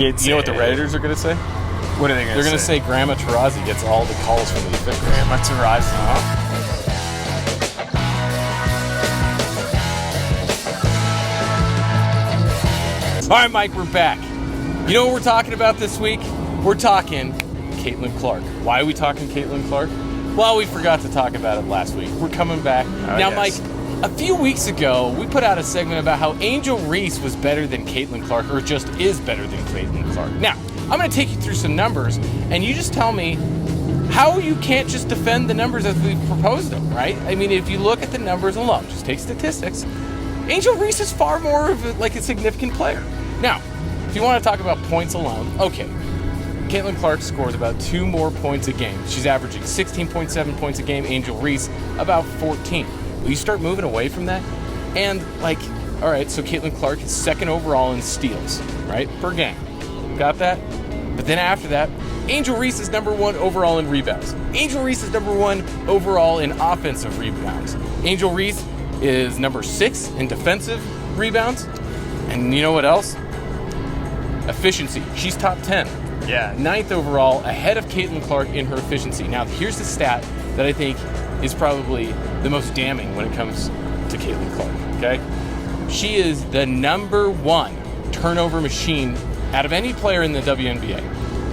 You know what the Redditors are going to say? What are they going to say? They're going to say Grandma Taurasi gets all the calls from the officials. Grandma Taurasi. All right, Mike, we're back. You know what we're talking about this week? We're talking Caitlin Clark. Why are we talking Caitlin Clark? Well, we forgot to talk about it last week. We're coming back. Now, yes. Mike, a few weeks ago, we put out a segment about how Angel Reese was better than Caitlin Clark, or just is better than Caitlin Clark. Now, I'm going to take you through some numbers, and you just tell me how you can't just defend the numbers as we proposed them, right? I mean, if you look at the numbers alone, just take statistics, Angel Reese is far more of a significant player. Now, if you want to talk about points alone, okay, Caitlin Clark scores about 2 more points a game. She's averaging 16.7 points a game. Angel Reese, about 14. Will you start moving away from that? And, all right, so Caitlin Clark is second overall in steals, right, per game. Got that? But then after that, Angel Reese is number 1 overall in rebounds. Angel Reese is number 1 overall in offensive rebounds. Angel Reese is number 6 in defensive rebounds. And you know what else? Efficiency. She's top 10. Yeah. 9th overall, ahead of Caitlin Clark in her efficiency. Now, here's the stat that I think is probably the most damning when it comes to Caitlin Clark, okay? She is the number 1 turnover machine out of any player in the WNBA.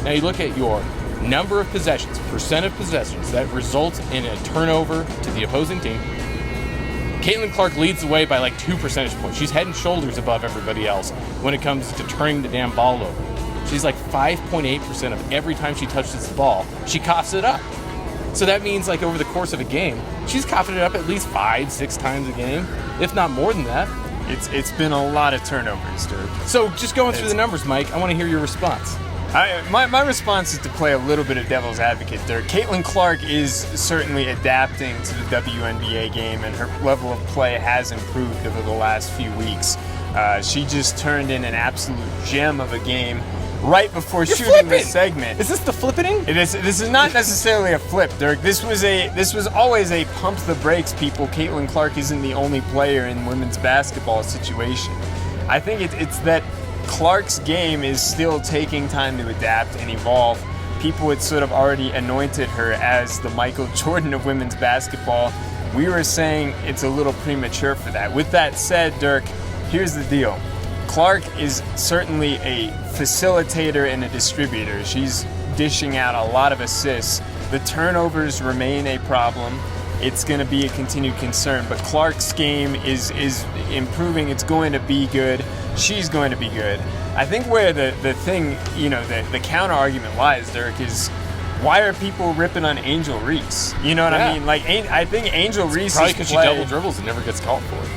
Now, you look at your number of possessions, percent of possessions that result in a turnover to the opposing team. Caitlin Clark leads the way by 2 percentage points. She's head and shoulders above everybody else when it comes to turning the damn ball over. She's 5.8% of every time she touches the ball, she coughs it up. So that means over the course of a game, she's coughing it up at least 5-6 times a game, if not more than that. It's been a lot of turnovers, Dirk. So just going through the numbers, Mike, I want to hear your response. My response is to play a little bit of devil's advocate there. Caitlin Clark is certainly adapting to the WNBA game, and her level of play has improved over the last few weeks. She just turned in an absolute gem of a game right before shooting this segment. Is this the flippening? It is. This is not necessarily a flip, Dirk. This was always a pump the brakes, people. Caitlin Clark isn't the only player in women's basketball situation. I think it's that Clark's game is still taking time to adapt and evolve. People had sort of already anointed her as the Michael Jordan of women's basketball. We were saying it's a little premature for that. With that said, Dirk, here's the deal. Clark is certainly a facilitator and a distributor. She's dishing out a lot of assists. The turnovers remain a problem. It's going to be a continued concern, but Clark's game is improving. It's going to be good. She's going to be good. I think where the thing, the counter argument lies, Dirk, is why are people ripping on Angel Reese? You know what I mean? I think Angel Reese probably because she double dribbles and never gets called for it.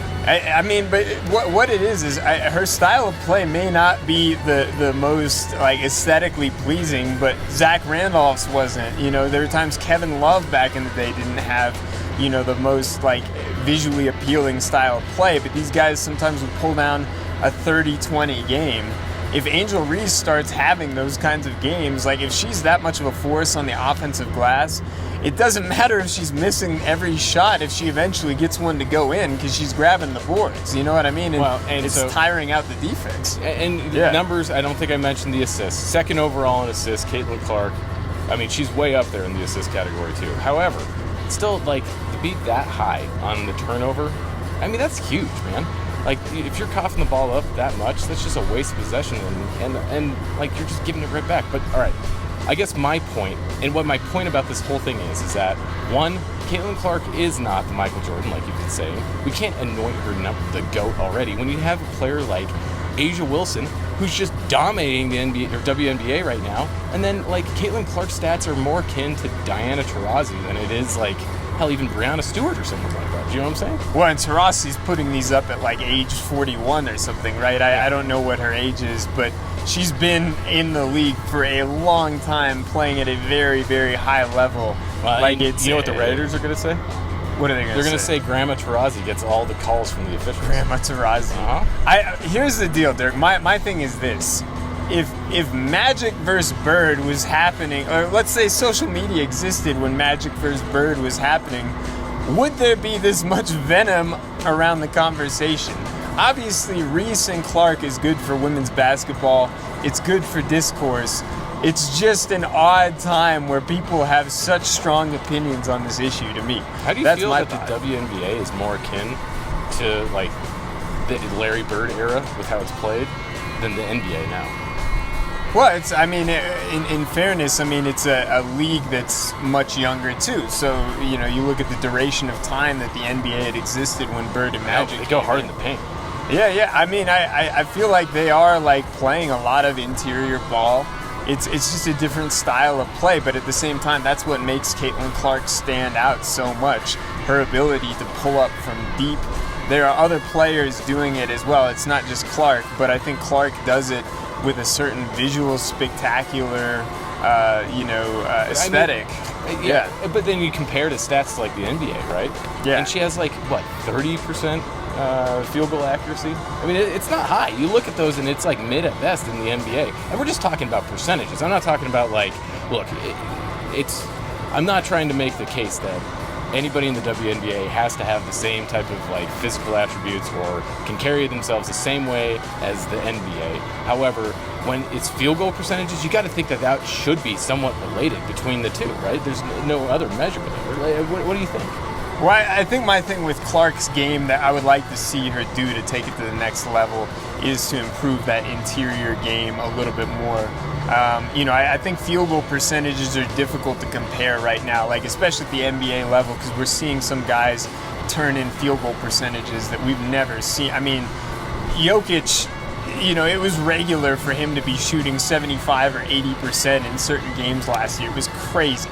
But what it is her style of play may not be the most aesthetically pleasing, but Zach Randolph's wasn't. There were times Kevin Love back in the day didn't have the most visually appealing style of play, but these guys sometimes would pull down a 30-20 game. If Angel Reese starts having those kinds of games, if she's that much of a force on the offensive glass, it doesn't matter if she's missing every shot if she eventually gets one to go in because she's grabbing the boards. You know what I mean? And it's tiring out the defense. And numbers, I don't think I mentioned the assists. Second overall in assists, Caitlin Clark. I mean, she's way up there in the assist category too. However, still, to be that high on the turnover, I mean, that's huge, man. If you're coughing the ball up that much, that's just a waste of possession, and you're just giving it right back. But all right, I guess my point, and what my point about this whole thing is that one, Caitlin Clark is not the Michael Jordan, like you've been saying. We can't anoint her the GOAT already when you have a player like A'ja Wilson, who's just dominating the NBA or WNBA right now, and then Caitlin Clark's stats are more akin to Diana Taurasi than it is hell, even Breanna Stewart or something like that. Do you know what I'm saying? Well, and Taurasi's putting these up at age 41 or something, right? I don't know what her age is, but she's been in the league for a long time, playing at a very, very high level. You know what the Redditors are going to say? What are they going to say? They're going to say Grandma Taurasi gets all the calls from the officials. Grandma Taurasi. Here's the deal, Dirk. My thing is this. If Magic vs. Bird was happening, or let's say social media existed when Magic vs. Bird was happening, would there be this much venom around the conversation? obviously Reese and Clark is good for women's basketball. It's good for discourse. It's just an odd time where people have such strong opinions on this issue to me. How do you feel that the WNBA is more akin to like the Larry Bird era with how it's played than the NBA now? Well, in fairness, it's a league that's much younger too. So, you look at the duration of time that the NBA had existed when Bird and Magic. They go hard in the paint. Yeah. I feel like they are like playing a lot of interior ball. It's just a different style of play, but at the same time, that's what makes Caitlin Clark stand out so much. Her ability to pull up from deep. There are other players doing it as well. It's not just Clark, but I think Clark does it with a certain visual, spectacular, aesthetic. Yeah. But then you compare to stats like the NBA, right? Yeah. And she has 30% field goal accuracy. It's not high. You look at those and it's like mid at best in the NBA. And we're just talking about percentages. I'm not talking about I'm not trying to make the case that anybody in the WNBA has to have the same type of physical attributes or can carry themselves the same way as the NBA. However, when it's field goal percentages, you got to think that should be somewhat related between the two, right? There's no other measurement. What do you think? Well, I think my thing with Clark's game that I would like to see her do to take it to the next level is to improve that interior game a little bit more. I think field goal percentages are difficult to compare right now, especially at the NBA level, because we're seeing some guys turn in field goal percentages that we've never seen. Jokic, it was regular for him to be shooting 75 or 80% in certain games last year. It was crazy.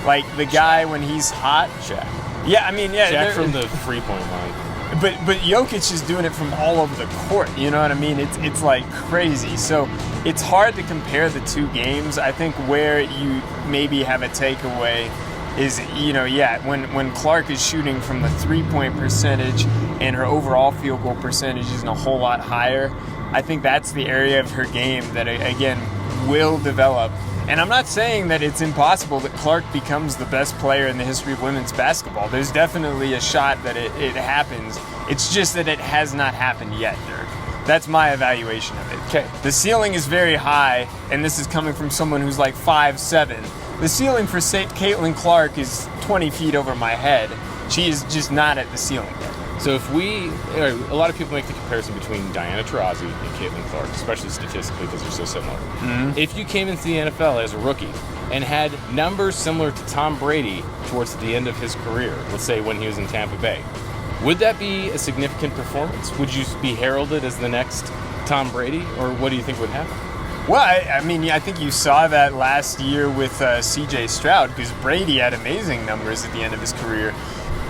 The guy, when he's hot. Shaq. Yeah, Shaq from the free-point line. But Jokic is doing it from all over the court. You know what I mean? It's crazy. So it's hard to compare the two games. I think where you maybe have a takeaway is, when Clark is shooting from the three-point percentage and her overall field goal percentage is a whole lot higher, I think that's the area of her game that, again, will develop. And I'm not saying that it's impossible that Clark becomes the best player in the history of women's basketball. There's definitely a shot that it happens. It's just that it has not happened yet, Dirk. That's my evaluation of it. Okay. The ceiling is very high, and this is coming from someone who's 5'7". The ceiling for Caitlin Clark is 20 feet over my head. She is just not at the ceiling yet. So a lot of people make the comparison between Diana Taurasi and Caitlin Clark, especially statistically because they're so similar. Mm-hmm. If you came into the NFL as a rookie and had numbers similar to Tom Brady towards the end of his career, let's say when he was in Tampa Bay, would that be a significant performance? Would you be heralded as the next Tom Brady, or what do you think would happen? Well, I think you saw that last year with C.J. Stroud, because Brady had amazing numbers at the end of his career.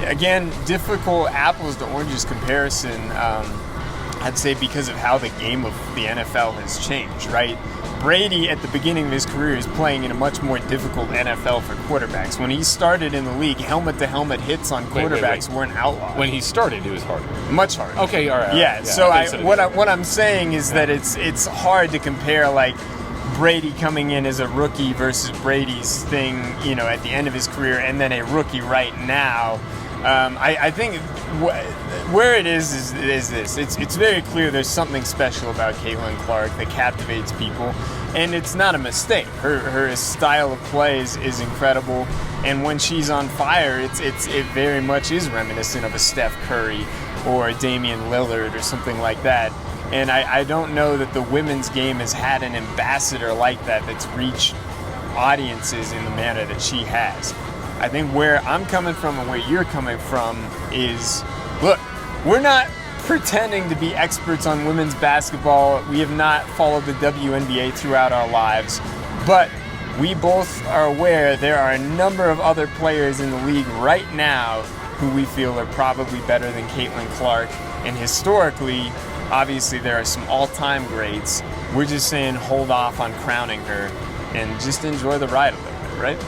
Again, difficult apples to oranges comparison, I'd say, because of how the game of the NFL has changed, right? Brady, at the beginning of his career, is playing in a much more difficult NFL for quarterbacks. When he started in the league, helmet-to-helmet hits on quarterbacks weren't outlawed. When he started, it was harder. Much harder. Okay, all right. Yeah, so what I'm saying is that it's hard to compare, Brady coming in as a rookie versus Brady's thing, at the end of his career, and then a rookie right now. I think where it is this. It's very clear there's something special about Caitlin Clark that captivates people, and it's not a mistake. Her style of play is incredible, and when she's on fire, it very much is reminiscent of a Steph Curry or a Damian Lillard or something like that. And I don't know that the women's game has had an ambassador like that that's reached audiences in the manner that she has. I think where I'm coming from and where you're coming from is, look, we're not pretending to be experts on women's basketball. We have not followed the WNBA throughout our lives, but we both are aware there are a number of other players in the league right now who we feel are probably better than Caitlin Clark. And historically, obviously there are some all-time greats. We're just saying hold off on crowning her and just enjoy the ride a little bit, right?